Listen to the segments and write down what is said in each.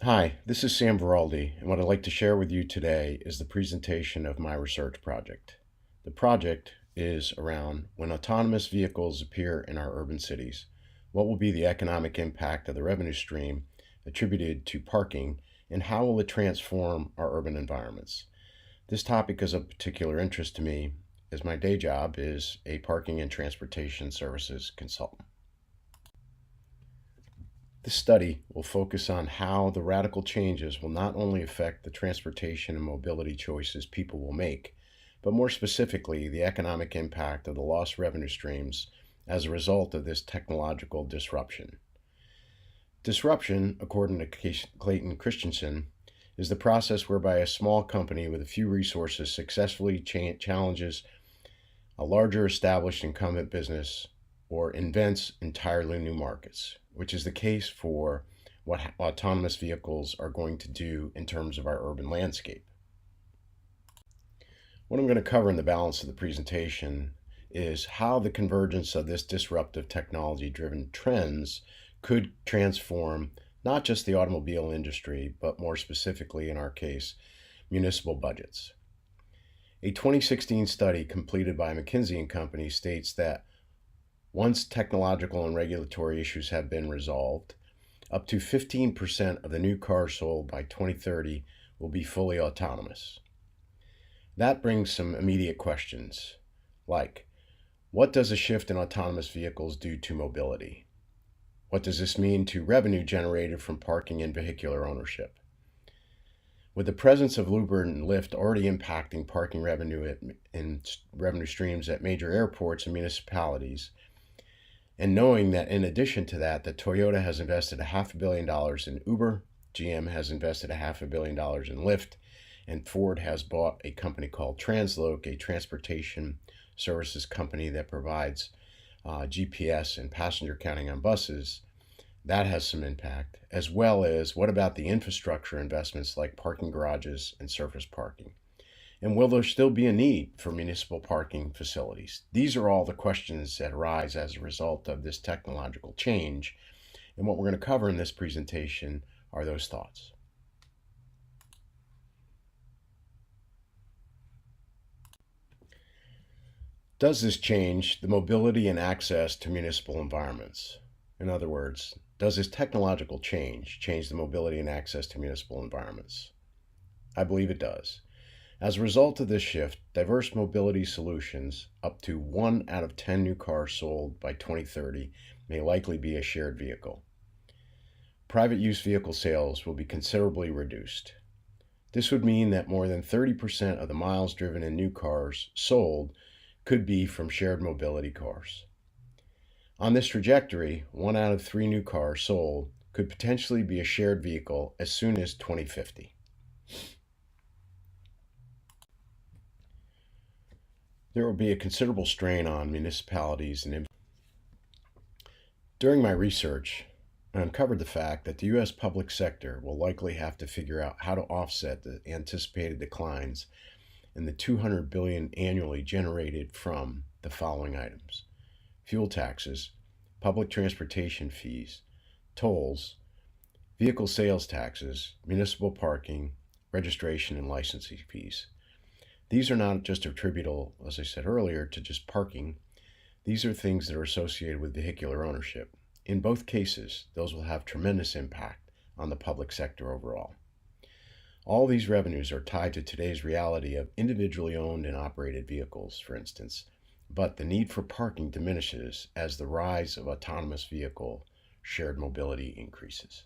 Hi, this is Sam Veraldi, and what I'd like to share with you today is the presentation of my research project. The project is around when autonomous vehicles appear in our urban cities, what will be the economic impact of the revenue stream attributed to parking, and how will it transform our urban environments? This topic is of particular interest to me as my day job is a parking and transportation services consultant. This study will focus on how the radical changes will not only affect the transportation and mobility choices people will make, but more specifically, the economic impact of the lost revenue streams as a result of this technological disruption. Disruption, according to Clayton Christensen, is the process whereby a small company with a few resources successfully challenges a larger established incumbent business or invents entirely new markets, which is the case for what autonomous vehicles are going to do in terms of our urban landscape. What I'm going to cover in the balance of the presentation is how the convergence of this disruptive technology-driven trends could transform not just the automobile industry, but more specifically in our case, municipal budgets. A 2016 study completed by McKinsey & Company states that once technological and regulatory issues have been resolved, up to 15% of the new cars sold by 2030 will be fully autonomous. That brings some immediate questions, like, what does a shift in autonomous vehicles do to mobility? What does this mean to revenue generated from parking and vehicular ownership? With the presence of Uber and Lyft already impacting parking revenue and revenue streams at major airports and municipalities, and knowing that in addition to that, Toyota has invested $500 million in Uber, GM has invested $500 million in Lyft, and Ford has bought a company called Transloc, a transportation services company that provides GPS and passenger counting on buses. That has some impact, as well as what about the infrastructure investments like parking garages and surface parking? And will there still be a need for municipal parking facilities? These are all the questions that arise as a result of this technological change. And what we're going to cover in this presentation are those thoughts. Does this change the mobility and access to municipal environments? In other words, does this technological change the mobility and access to municipal environments? I believe it does. As a result of this shift, diverse mobility solutions, up to 1 out of 10 new cars sold by 2030, may likely be a shared vehicle. Private use vehicle sales will be considerably reduced. This would mean that more than 30% of the miles driven in new cars sold could be from shared mobility cars. On this trajectory, 1 out of 3 new cars sold could potentially be a shared vehicle as soon as 2050. There will be a considerable strain on municipalities and during my research, I uncovered the fact that the U.S. public sector will likely have to figure out how to offset the anticipated declines in the $200 billion annually generated from the following items: fuel taxes, public transportation fees, tolls, vehicle sales taxes, municipal parking, registration, and licensing fees. These are not just attributable, as I said earlier, to just parking. These are things that are associated with vehicular ownership. In both cases, those will have tremendous impact on the public sector overall. All these revenues are tied to today's reality of individually owned and operated vehicles, for instance, but the need for parking diminishes as the rise of autonomous vehicle shared mobility increases.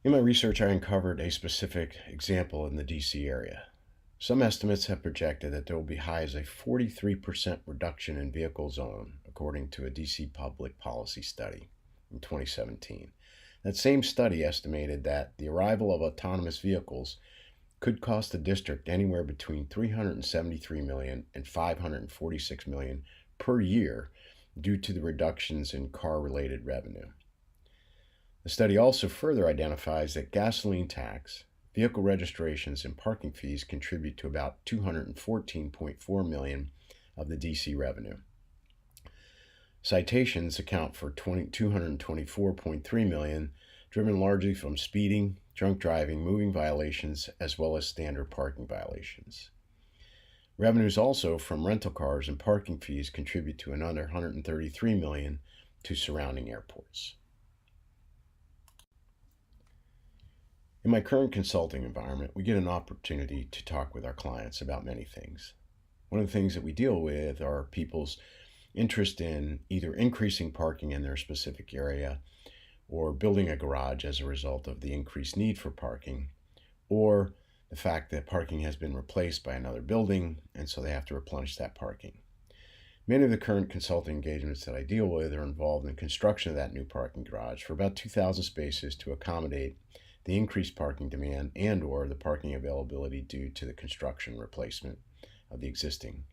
In my research, I uncovered a specific example in the DC area. Some estimates have projected that there will be high as a 43% reduction in vehicles owned, according to a DC public policy study in 2017. That same study estimated that the arrival of autonomous vehicles could cost the district anywhere between $373 million and $546 million per year due to the reductions in car-related revenue. The study also further identifies that gasoline tax, vehicle registrations, and parking fees contribute to about $214.4 million of the DC revenue. Citations account for 224.3 million, driven largely from speeding, drunk driving, moving violations, as well as standard parking violations. Revenues also from rental cars and parking fees contribute to another 133 million to surrounding airports. In my current consulting environment, we get an opportunity to talk with our clients about many things. One of the things that we deal with are people's interest in either increasing parking in their specific area or building a garage as a result of the increased need for parking, or the fact that parking has been replaced by another building and so they have to replenish that parking. Many of the current consulting engagements that I deal with are involved in the construction of that new parking garage for about 2,000 spaces to accommodate the increased parking demand and or the parking availability due to the construction replacement of the existing.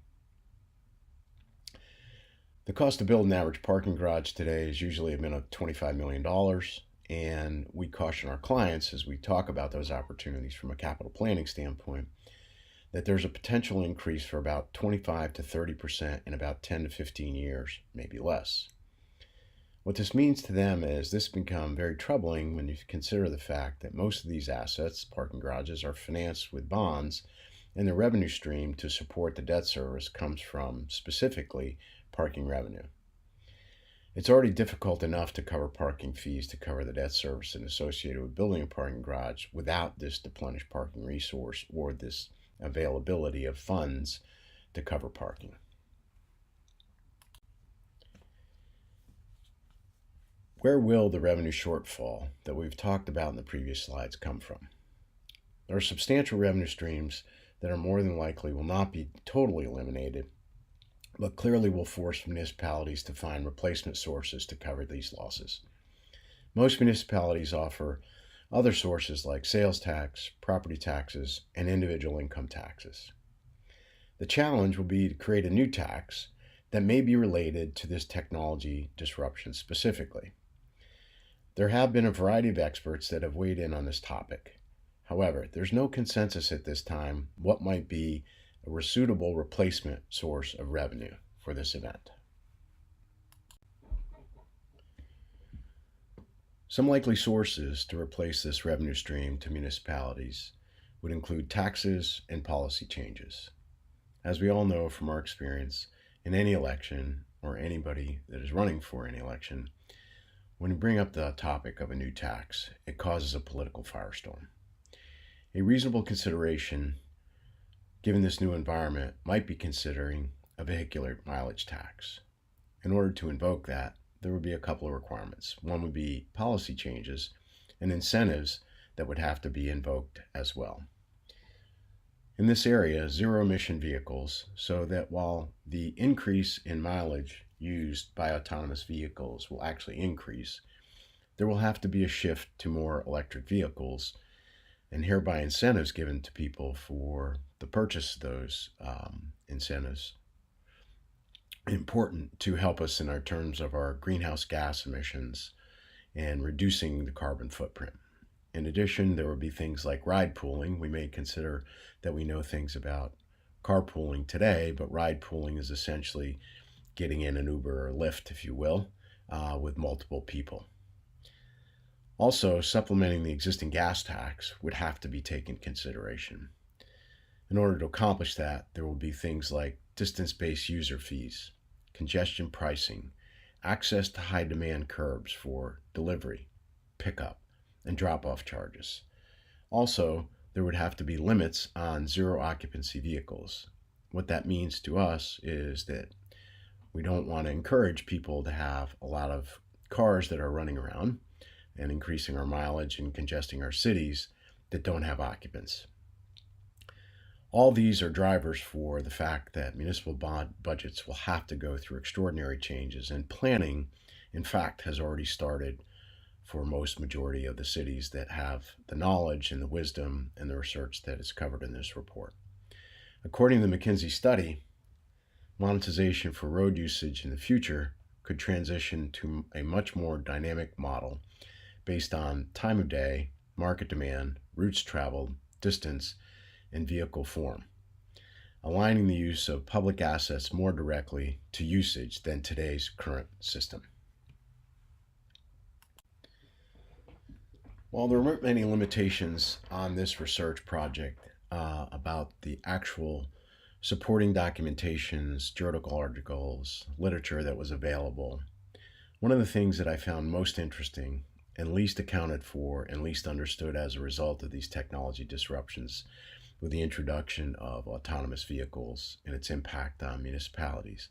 The cost to build an average parking garage today is usually about $25 million. And we caution our clients as we talk about those opportunities from a capital planning standpoint that there's a potential increase for about 25 to 30% in about 10 to 15 years, maybe less. What this means to them is this become very troubling when you consider the fact that most of these assets, parking garages, are financed with bonds, and the revenue stream to support the debt service comes from specifically parking revenue. It's already difficult enough to cover parking fees to cover the debt service and associated with building a parking garage without this replenished parking resource or this availability of funds to cover parking. Where will the revenue shortfall that we've talked about in the previous slides come from? There are substantial revenue streams that are more than likely will not be totally eliminated, but clearly will force municipalities to find replacement sources to cover these losses. Most municipalities offer other sources like sales tax, property taxes, and individual income taxes. The challenge will be to create a new tax that may be related to this technology disruption specifically. There have been a variety of experts that have weighed in on this topic. However, there's no consensus at this time what might be a suitable replacement source of revenue for this event. Some likely sources to replace this revenue stream to municipalities would include taxes and policy changes. As we all know from our experience in any election or anybody that is running for any election, when you bring up the topic of a new tax, it causes a political firestorm. A reasonable consideration given this new environment might be considering a vehicular mileage tax. In order to invoke that, there would be a couple of requirements. One would be policy changes and incentives that would have to be invoked as well. In this area, zero emission vehicles, so that while the increase in mileage used by autonomous vehicles will actually increase, there will have to be a shift to more electric vehicles and hereby incentives given to people for the purchase of those incentives. Important to help us in our terms of our greenhouse gas emissions and reducing the carbon footprint. In addition, there will be things like ride pooling. We may consider that we know things about carpooling today, but ride pooling is essentially getting in an Uber or Lyft, if you will, with multiple people. Also, supplementing the existing gas tax would have to be taken into consideration. In order to accomplish that, there will be things like distance-based user fees, congestion pricing, access to high-demand curbs for delivery, pickup, and drop-off charges. Also, there would have to be limits on zero-occupancy vehicles. What that means to us is that we don't want to encourage people to have a lot of cars that are running around and increasing our mileage and congesting our cities that don't have occupants. All these are drivers for the fact that municipal bond budgets will have to go through extraordinary changes, and planning, in fact, has already started for most majority of the cities that have the knowledge and the wisdom and the research that is covered in this report. According to the McKinsey study, monetization for road usage in the future could transition to a much more dynamic model based on time of day, market demand, routes traveled, distance, and vehicle form. aligning the use of public assets more directly to usage than today's current system. While there weren't many limitations on this research project about the actual supporting documentations, journal articles, literature that was available, one of the things that I found most interesting and least accounted for and least understood as a result of these technology disruptions with the introduction of autonomous vehicles and its impact on municipalities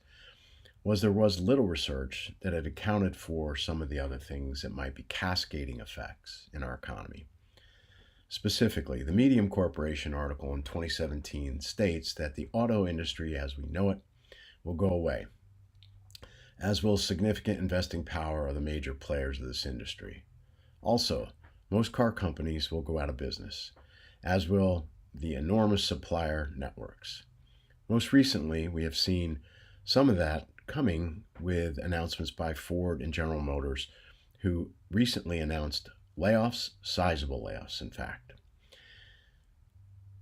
was there was little research that had accounted for some of the other things that might be cascading effects in our economy. Specifically, the Medium Corporation article in 2017 states that the auto industry as we know it will go away, as will significant investing power of the major players of this industry. Also, most car companies will go out of business, as will the enormous supplier networks. Most recently, we have seen some of that coming with announcements by Ford and General Motors, who recently announced layoffs, sizable layoffs, in fact.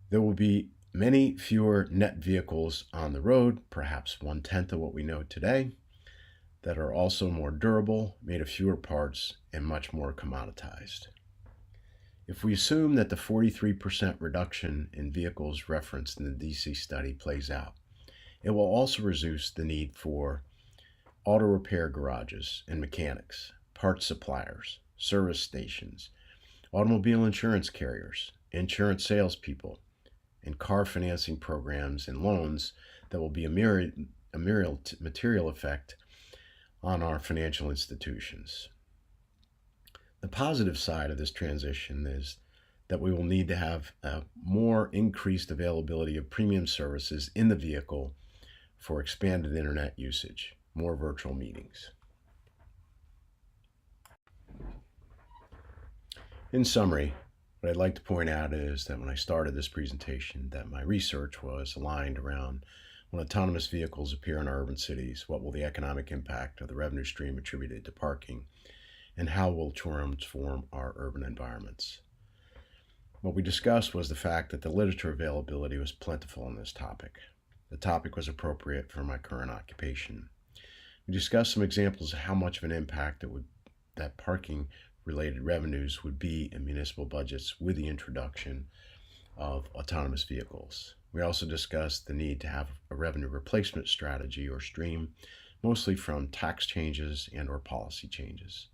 There will be many fewer net vehicles on the road, perhaps 1/10 of what we know today, that are also more durable, made of fewer parts, and much more commoditized. If we assume that the 43% reduction in vehicles referenced in the DC study plays out, it will also reduce the need for auto repair garages and mechanics, parts suppliers, service stations, automobile insurance carriers, insurance salespeople, and car financing programs and loans that will be a material effect on our financial institutions. The positive side of this transition is that we will need to have a more increased availability of premium services in the vehicle for expanded internet usage, more virtual meetings. In summary, what I'd like to point out is that when I started this presentation, that my research was aligned around when autonomous vehicles appear in our urban cities, what will the economic impact of the revenue stream attributed to parking, and how will transform our urban environments. What we discussed was the fact that the literature availability was plentiful on this topic. The topic was appropriate for my current occupation. We discussed some examples of how much of an impact that parking related revenues would be in municipal budgets with the introduction of autonomous vehicles. We also discussed the need to have a revenue replacement strategy or stream, mostly from tax changes and or policy changes.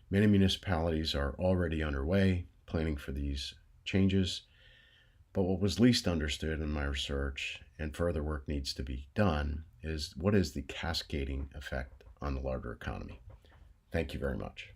Many municipalities are already underway planning for these changes, but what was least understood in my research, and further work needs to be done, is what is the cascading effect on the larger economy. Thank you very much.